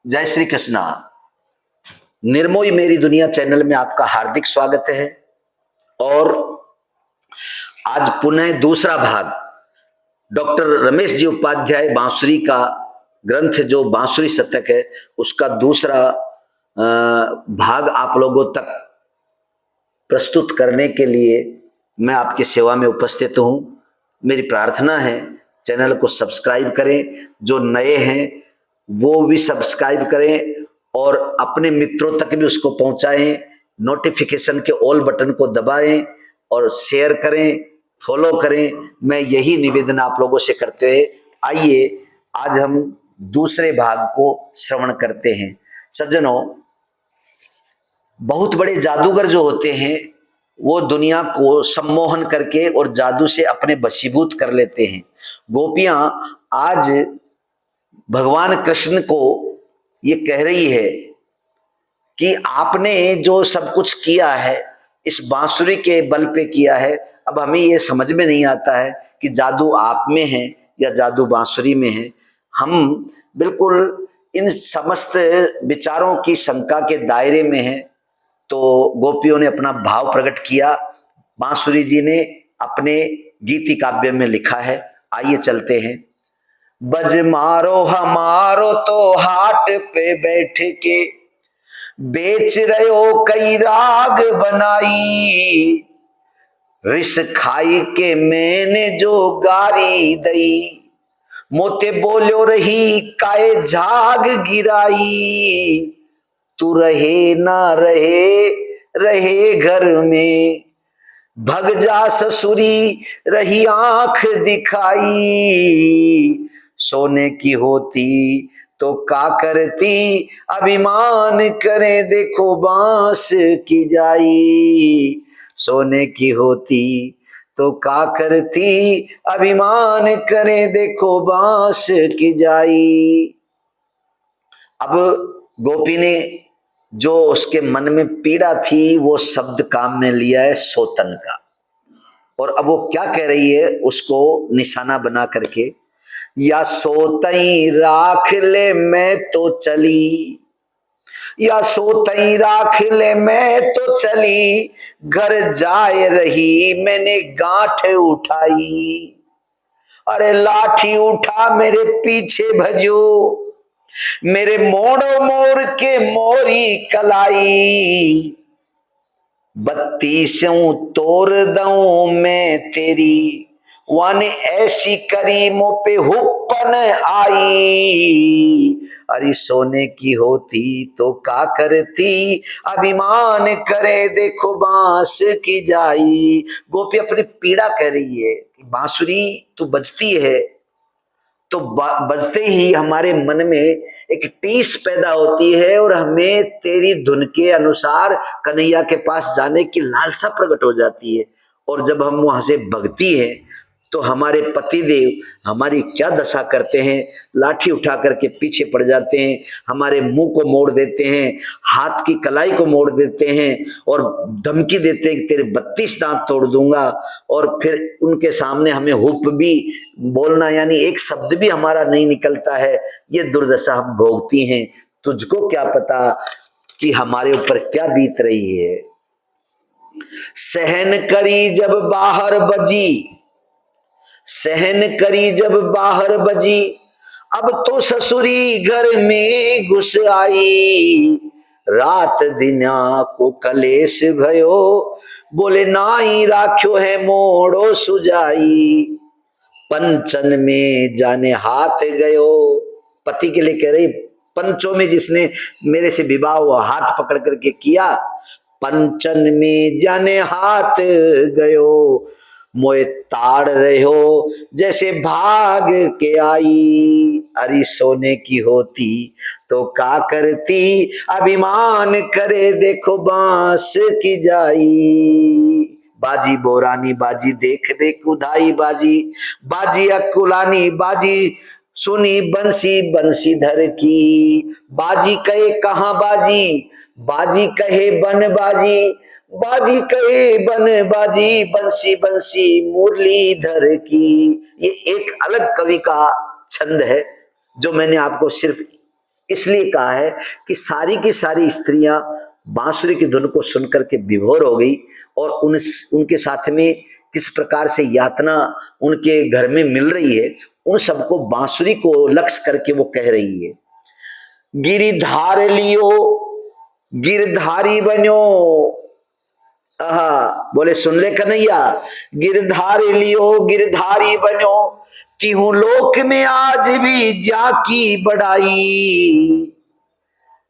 जय श्री कृष्णा। निर्मोही मेरी दुनिया चैनल में आपका हार्दिक स्वागत है। और आज पुनः दूसरा भाग डॉक्टर रमेश जी उपाध्याय बांसुरी का ग्रंथ जो बांसुरी शतक है उसका दूसरा भाग आप लोगों तक प्रस्तुत करने के लिए मैं आपकी सेवा में उपस्थित हूं। मेरी प्रार्थना है चैनल को सब्सक्राइब करें, जो नए हैं वो भी सब्सक्राइब करें और अपने मित्रों तक भी उसको पहुंचाएं। नोटिफिकेशन के ऑल बटन को दबाएं और शेयर करें, फॉलो करें। मैं यही निवेदन आप लोगों से करते हुए आइए आज हम दूसरे भाग को श्रवण करते हैं। सज्जनों, बहुत बड़े जादूगर जो होते हैं वो दुनिया को सम्मोहन करके और जादू से अपने वशीभूत कर लेते हैं। गोपियां आज भगवान कृष्ण को ये कह रही है कि आपने जो सब कुछ किया है इस बांसुरी के बल पे किया है। अब हमें ये समझ में नहीं आता है कि जादू आप में है या जादू बांसुरी में है। हम बिल्कुल इन समस्त विचारों की शंका के दायरे में हैं। तो गोपियों ने अपना भाव प्रकट किया, बांसुरी जी ने अपने गीति काव्य में लिखा है। आइए चलते हैं। बज मारो हमारो तो हाट पे बैठ के बेच रहे हो कई राग बनाई, रिस खाई के मैंने जो गारी दई, मोते बोलो रही काए झाग गिराई, तू रहे ना रहे रहे घर में, भग जा ससुरी रही आंख दिखाई, सोने की होती तो का करती, अभिमान करे देखो बांस की जाई, सोने की होती तो का करती, अभिमान करे देखो बांस की जाई। अब गोपी ने जो उसके मन में पीड़ा थी वो शब्द काम में लिया है सोतन का। और अब वो क्या कह रही है उसको निशाना बना करके, या सोतई राख ले मैं तो चली, या सोतई राख ले मैं तो चली, घर जाए रही मैंने गांठ उठाई, अरे लाठी उठा मेरे पीछे भजो, मेरे मोड़ो मोड़ के मोरी कलाई, बत्तीसों तोड़ दऊं मैं तेरी, वन ऐसी करी मुँह पे हुप्पन आई, अरे सोने की होती तो का करती, अभिमान करे देखो बांस की जाई। गोपी अपनी पीड़ा कह रही है कि बांसुरी तो बजती है तो बजते ही हमारे मन में एक टीस पैदा होती है और हमें तेरी धुन के अनुसार कन्हैया के पास जाने की लालसा प्रकट हो जाती है। और जब हम वहां से भगती है तो हमारे पतिदेव हमारी क्या दशा करते हैं, लाठी उठा करके पीछे पड़ जाते हैं, हमारे मुंह को मोड़ देते हैं, हाथ की कलाई को मोड़ देते हैं और धमकी देते हैं कि तेरे 32 दांत तोड़ दूंगा। और फिर उनके सामने हमें हुप भी बोलना यानी एक शब्द भी हमारा नहीं निकलता है। ये दुर्दशा हम भोगती हैं। तुझको क्या पता कि हमारे ऊपर क्या बीत रही है। सहन करी जब बाहर बजी, सहन करी जब बाहर बजी, अब तो ससुरी घर में घुस आई, रात दिना को कलेश भयो, बोले नाई राख्यो है मोड़ो सुजाई, पंचन में जाने हाथ गयो, पति के लिए कह रही पंचों में जिसने मेरे से विवाह हुआ हाथ पकड़ करके किया, पंचन में जाने हाथ गयो, मोए ताड़ रहे हो जैसे भाग के आई, अरे सोने की होती तो का करती, अभिमान करे देखो बांस की जाई, बाजी बोरानी बाजी देख देख उधाई बाजी, बाजी अकुलानी बाजी सुनी बंसी बंसीधर की, बाजी कहे कहाँ बाजी, बाजी कहे बन बाजी, बाजी कहे बन बाजी, बंसी बंसी मुरलीधर की। ये एक अलग कवि का छंद है जो मैंने आपको सिर्फ इसलिए कहा है कि सारी की सारी स्त्रियां बांसुरी की धुन को सुनकर के विभोर हो गई और उनके साथ में किस प्रकार से यातना उनके घर में मिल रही है, उन सबको बांसुरी को लक्ष्य करके वो कह रही है, गिरिधार लियो गिरधारी बनो। बोले सुन ले कन्हैया, गिरधार लियो गिरधारी बनो, तिहु लोक में आज भी जाकी बढ़ाई।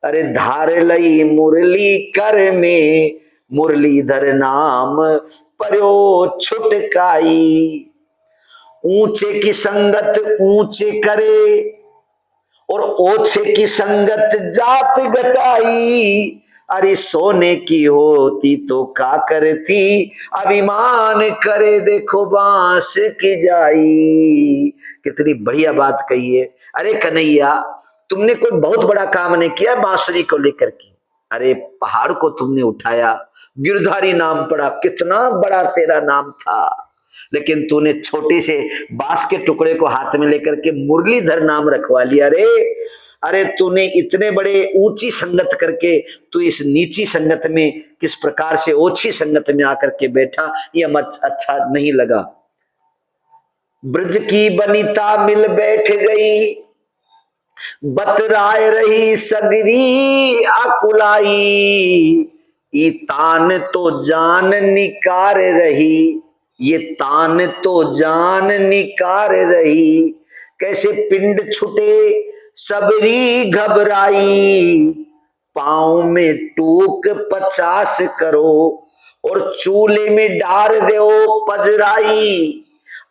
अरे धार लई मुरली कर में मुरलीधर नाम पर्यो छुटकाई। ऊंचे की संगत ऊंचे करे और ओछे की संगत जात घटाई। अरे सोने की होती तो का करती, अभिमान करे देखो बांस की जाई। कितनी बढ़िया बात कही है। अरे कन्हैया, तुमने कोई बहुत बड़ा काम नहीं किया बांसुरी को लेकर के। अरे पहाड़ को तुमने उठाया, गिरधारी नाम पड़ा, कितना बड़ा तेरा नाम था, लेकिन तूने छोटे से बांस के टुकड़े को हाथ में लेकर के मुरलीधर नाम रखवा लिया। रे अरे तूने इतने बड़े ऊंची संगत करके तू इस नीची संगत में किस प्रकार से ओछी संगत में आकर के बैठा, ये मत अच्छा नहीं लगा। ब्रज की बनिता मिल बैठ गई, बतराए रही सगरी अकुलाई। ये तान तो जान निकार रही, ये तान तो जान निकार रही। कैसे पिंड छुटे सबरी घबराई, पांव में टूक 50 करो और चूल्हे में डार दो पजराई।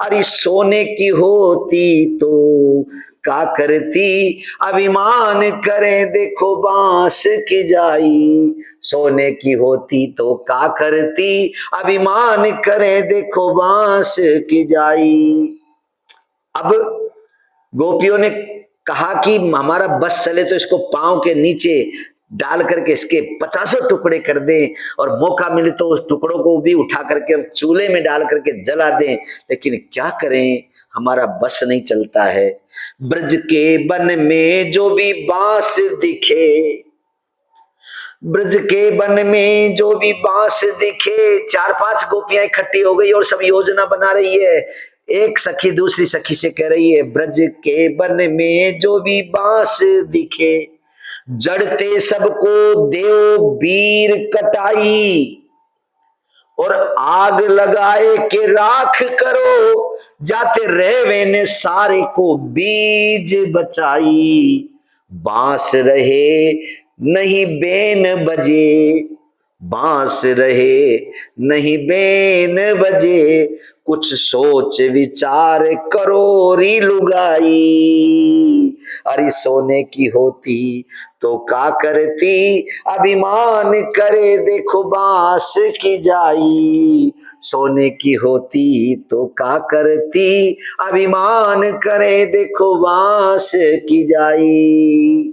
अरे सोने की होती तो का करती, अभिमान करे देखो बांस की जाई। सोने की होती तो का करती, अभिमान करे देखो बांस की जाई। अब गोपियों ने कहा कि हमारा बस चले तो इसको पांव के नीचे डाल करके इसके 50 टुकड़े कर दें और मौका मिले तो उस टुकड़ों को भी उठा करके चूल्हे में डाल करके जला दें, लेकिन क्या करें, हमारा बस नहीं चलता है। ब्रज के वन में जो भी बांस दिखे, ब्रज के वन में जो भी बांस दिखे। 4-5 गोपियां इकट्ठी हो गई और सब योजना बना रही है। एक सखी दूसरी सखी से कह रही है, ब्रज के वन में जो भी बांस दिखे, जड़ते सबको देव वीर कटाई। और आग लगाए के राख करो, जाते रहवे ने सारे को बीज बचाई। बांस रहे नहीं बेन बजे, बांस रहे नहीं बेन बजे, कुछ सोच विचार करो री लुगाई। अरे सोने की होती तो का करती, अभिमान करे देखो बांस की जाई। सोने की होती तो का करती, अभिमान करे देखो बांस की जाई।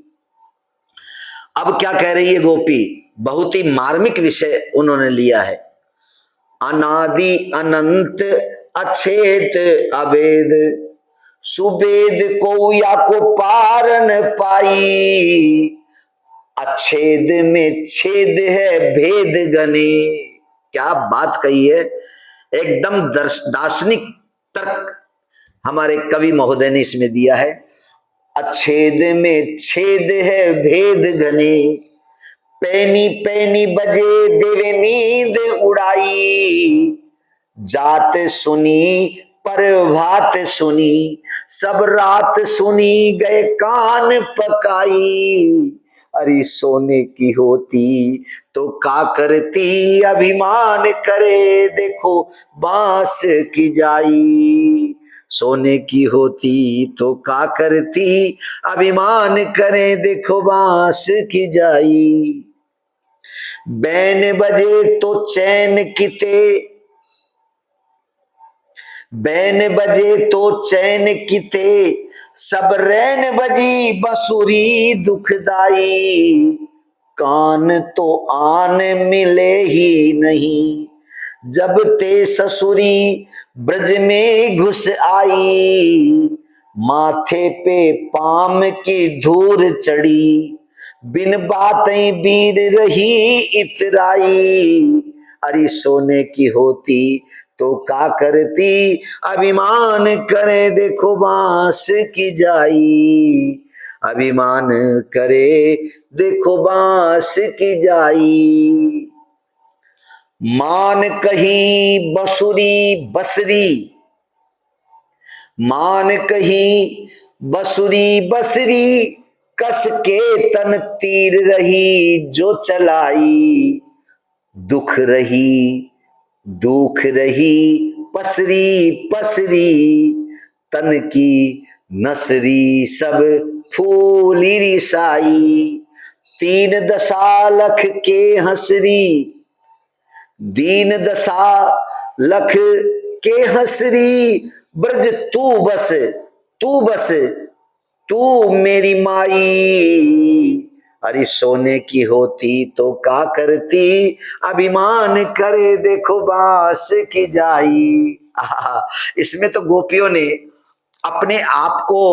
अब क्या कह रही है गोपी, बहुत ही मार्मिक विषय उन्होंने लिया है। अनादि अनंत अछेद अभेद, सुबेद को या को पार न पाई। अच्छेद में छेद है भेद गने। क्या बात कही है, एकदम दार्शनिक तर्क हमारे कवि महोदय ने इसमें दिया है। अच्छेद में छेद है भेद घने, पैनी पैनी बजे देवे नींद उड़ाई। जात सुनी पर भात सुनी, सब रात सुनी गए कान पकाई। अरे सोने की होती तो का करती, अभिमान करे देखो बांस की जाई। सोने की होती तो का करती, अभिमान करे देखो बांस की जाई। बैन बजे तो चैन किते, बैन बजे तो चैन किते, सब रैन बजी बंसुरी दुखदाई। कान तो आन मिले ही नहीं, जब ते ससुरी ब्रज में घुस आई। माथे पे पाम की धूल चढ़ी, बिन बातें बीर रही इतराई। अरे सोने की होती तो का करती, अभिमान करे देखो बांस की जाई। अभिमान करे देखो बांस की जाई। मान कही बसुरी बसरी, मान कही बसुरी बसरी, कस के तन तीर रही जो चलाई। दुख रही दुख रही पसरी पसरी, तन की नसरी सब फूली रिसाई। तीन दशा लख के हंसरी, दीन दशा लख के हंसरी, ब्रज तू बस तू मेरी माई। अरे सोने की होती तो का करती, अभिमान करे देखो बांस की जाई। इसमें तो गोपियों ने अपने आप को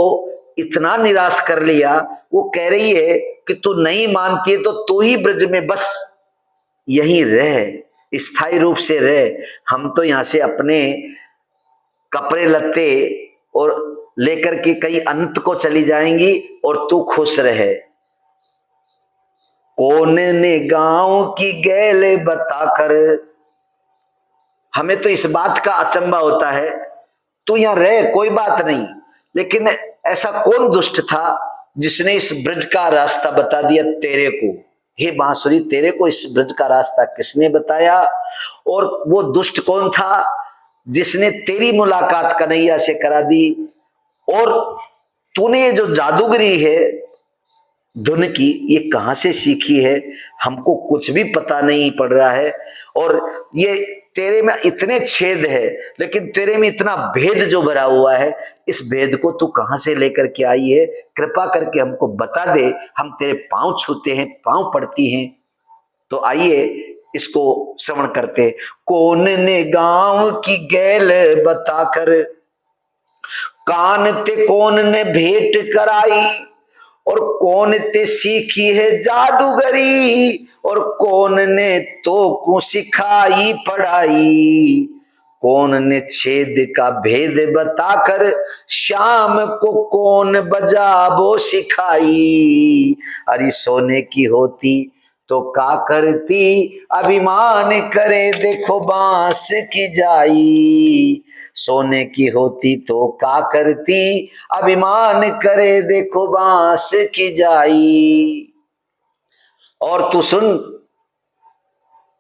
इतना निराश कर लिया। वो कह रही है कि तू नहीं मानती है तो तू ही ब्रज में बस यहीं रह, स्थायी रूप से रह। हम तो यहां से अपने कपड़े लत्ते और लेकर के कहीं अंत को चली जाएंगी और तू खुश रहे। कौन ने गांव की गैल बताकर, हमें तो इस बात का अचंभा होता है, तू यहां रह कोई बात नहीं, लेकिन ऐसा कौन दुष्ट था जिसने इस ब्रज का रास्ता बता दिया तेरे को। हे बांसुरी, तेरे को इस ब्रज का रास्ता किसने बताया? और वो दुष्ट कौन था जिसने तेरी मुलाकात कन्हैया से करा दी? और तूने जो जादूगरी है धुन की, ये कहां से सीखी है? हमको कुछ भी पता नहीं पड़ रहा है। और ये तेरे में इतने छेद है, लेकिन तेरे में इतना भेद जो भरा हुआ है, इस भेद को तू कहां से लेकर के आई है? कृपा करके हमको बता दे, हम तेरे पांव छूते हैं, पांव पड़ती हैं। तो आइए इसको श्रवण करते। कौन ने गांव की गैल बताकर, कान ते कौन ने भेंट कराई, और कौन ते सीखी है जादूगरी, और कौन ने तो को सिखाई पढ़ाई। कौन ने छेद का भेद बताकर, शाम को कौन बजा वो सिखाई। अरे सोने की होती तो का करती, अभिमान करे देखो बांस की जाई। सोने की होती तो का करती, अभिमान करे देखो बांस की जाई। और तू सुन,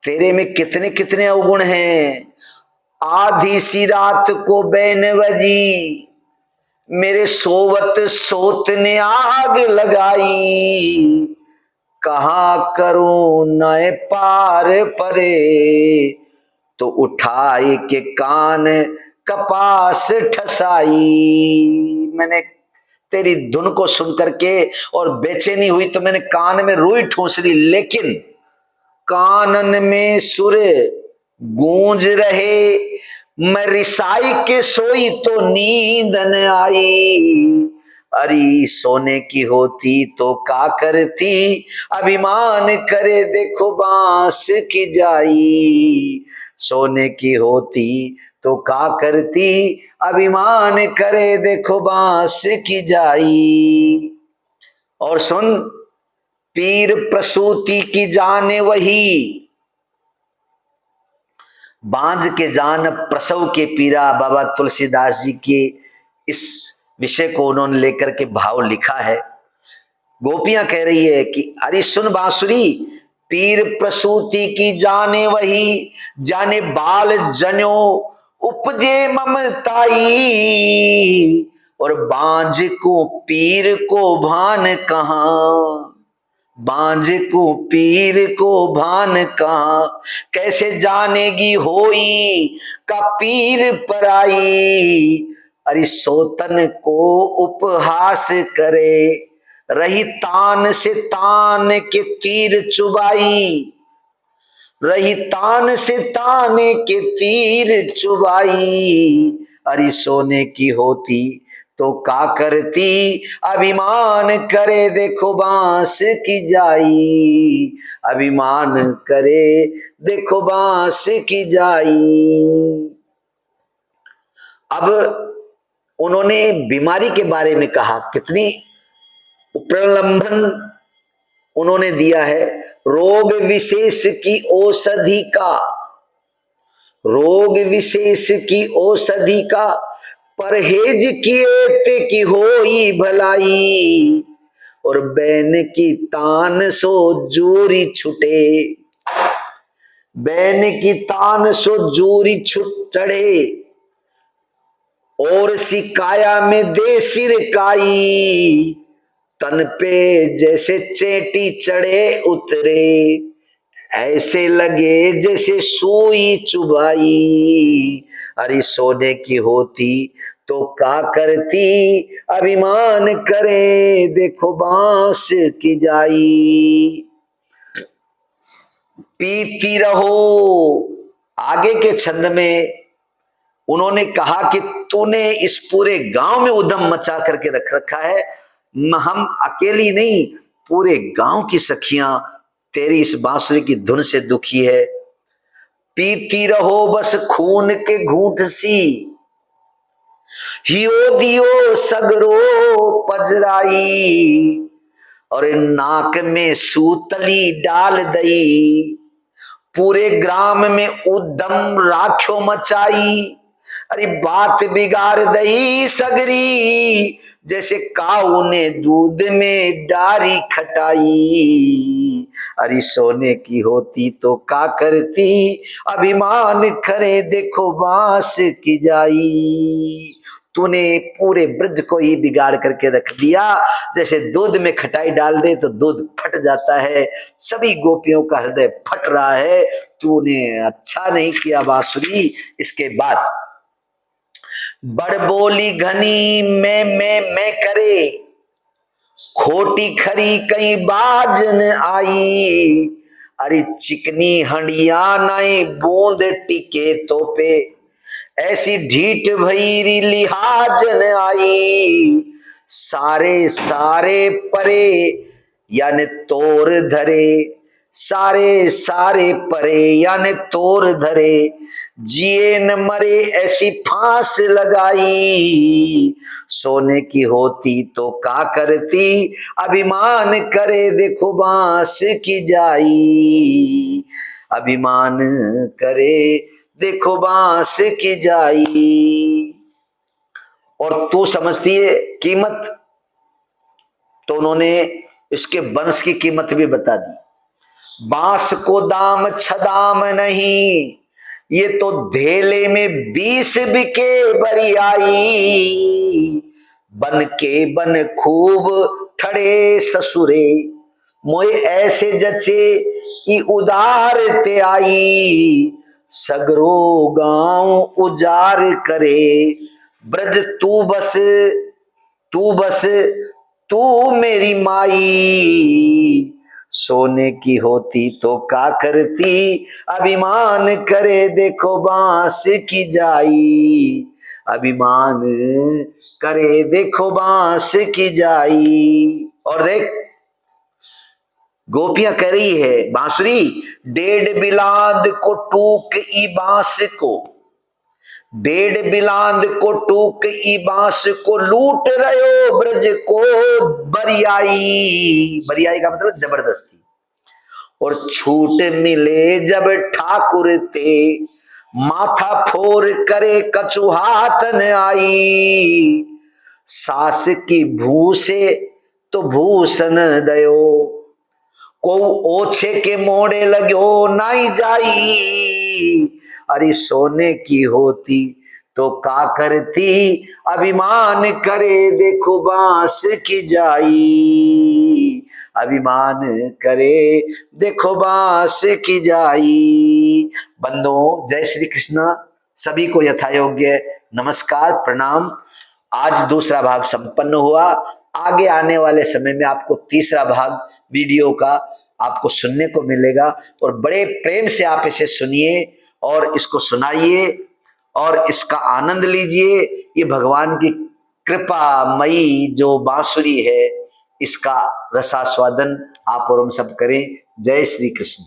तेरे में कितने कितने अवगुण हैं। आधी सी रात को बैन बजी, मेरे सोवत सोत ने आग लगाई। कहाँ करूं नए पार परे, तो उठाए के कान कपास ठसाई। मैंने तेरी धुन को सुन करके और बेचैनी हुई तो मैंने कान में रुई ठूंस ली, लेकिन कानन में सुर गूंज रहे, मैं रिसाई के सोई तो नींद न आई। अरे सोने की होती तो का करती, अभिमान करे देखो बांस की जाई। सोने की होती तो का करती, अभिमान करे देखो बांस की जाई। और सुन, पीर प्रसूति की जाने वही, बांझ के जान प्रसव के पीरा। बाबा तुलसीदास जी के इस विषय को उन्होंने लेकर के भाव लिखा है। गोपियां कह रही है कि अरे सुन बांसुरी, पीर प्रसूति की जाने वही, जाने बाल जनो उपजे ममताई। और बांझ को पीर को भान कहाँ, बांझ को पीर को भान कहाँ, कैसे जानेगी होई का पीर पराई। अरे सोतन को उपहास करे, रही तान से तान के तीर चुबाई। रही तान से ताने के तीर चुबाई। अरे सोने की होती तो का करती, अभिमान करे देखो बांस की जाई, अभिमान करे देखो बांस की जाई। अब उन्होंने बीमारी के बारे में कहा, कितनी प्रलंबन उन्होंने दिया है। रोग विशेष की औषधि का, रोग विशेष की औषधि का, परहेज किए ते की होई भलाई, और बैन की तान सो जोरी छुटे, बैन की तान सो जोरी छुट चढ़े, और सिकाया में दे सिर काई, तन पे जैसे चेटी चढ़े उतरे, ऐसे लगे जैसे सुई चुभाई। अरे सोने की होती तो का करती, अभिमान करे देखो बांस की जाई। पीती रहो, आगे के छंद में उन्होंने कहा कि तूने इस पूरे गांव में उधम मचा करके रख रखा है, हम अकेली नहीं, पूरे गांव की सखियां तेरी इस बांसुरी की धुन से दुखी है। पीती रहो बस खून के घूंट सी, हियो दियो सगरो पजराई, और नाक में सूतली डाल दई, पूरे ग्राम में उद्दम राख्यो मचाई। अरे बात बिगाड़ दई सगरी, जैसे काऊ ने दूध में डारी खटाई। अरे सोने की होती तो का करती, अभिमान करे देखो बांस की जाई। तूने पूरे ब्रज को ही बिगाड़ करके रख दिया, जैसे दूध में खटाई डाल दे तो दूध फट जाता है, सभी गोपियों का हृदय फट रहा है। तूने अच्छा नहीं किया बांसुरी। इसके बाद बड़ बोली घनी मैं करे, खोटी खरी कई बाजन आई, अरे चिकनी हंडिया नए बूंद टिके तो पे, ऐसी ढीठ भैरी लिहाजन आई, सारे सारे परे यानी तोर धरे, सारे सारे परे यानी तोर धरे, जिए न मरे ऐसी फांस लगाई। सोने की होती तो का करती, अभिमान करे देखो बांस की जाई, अभिमान करे देखो बांस की जाई। और तू समझती है कीमत, तो उन्होंने इसके वंश की कीमत भी बता दी। बांस को दाम छदाम नहीं, ये तो धेले में 20 बिके बरियाई, बन के बन खूब ठड़े ससुरे, मोए ऐसे जचे ई उदार ते आई, सगरो गांव उजार करे, ब्रज तू बस तू बस तू मेरी माई। सोने की होती तो का करती, अभिमान करे देखो बांस की जाई, अभिमान करे देखो बांस की जाई। और देख गोपियां कह रही है बांसुरी, डेढ़ बिलांद को टूक ई बांस को, डेढ़ बिलांद को टूक ई बांस को, लूट रहे ब्रज को बरियाई, बरियाई का मतलब जबरदस्ती, और छूट मिले जब ठाकुर ते, माथा फोर करे कचुहातन आई, सास की भूसे तो भूषण दयो, को ओछे के मोड़े लगो नाई जाई। अरे सोने की होती तो का करती, अभिमान करे देखो बांस की जाई, अभिमान करे देखो बांस की जाई। बंदो जय श्री कृष्ण, सभी को यथायोग्य नमस्कार प्रणाम। आज दूसरा भाग संपन्न हुआ। आगे आने वाले समय में आपको तीसरा भाग वीडियो का आपको सुनने को मिलेगा, और बड़े प्रेम से आप इसे सुनिए और इसको सुनाइए और इसका आनंद लीजिए। ये भगवान की कृपामयी जो बांसुरी है, इसका रसास्वादन आप और हम सब करें। जय श्री कृष्ण।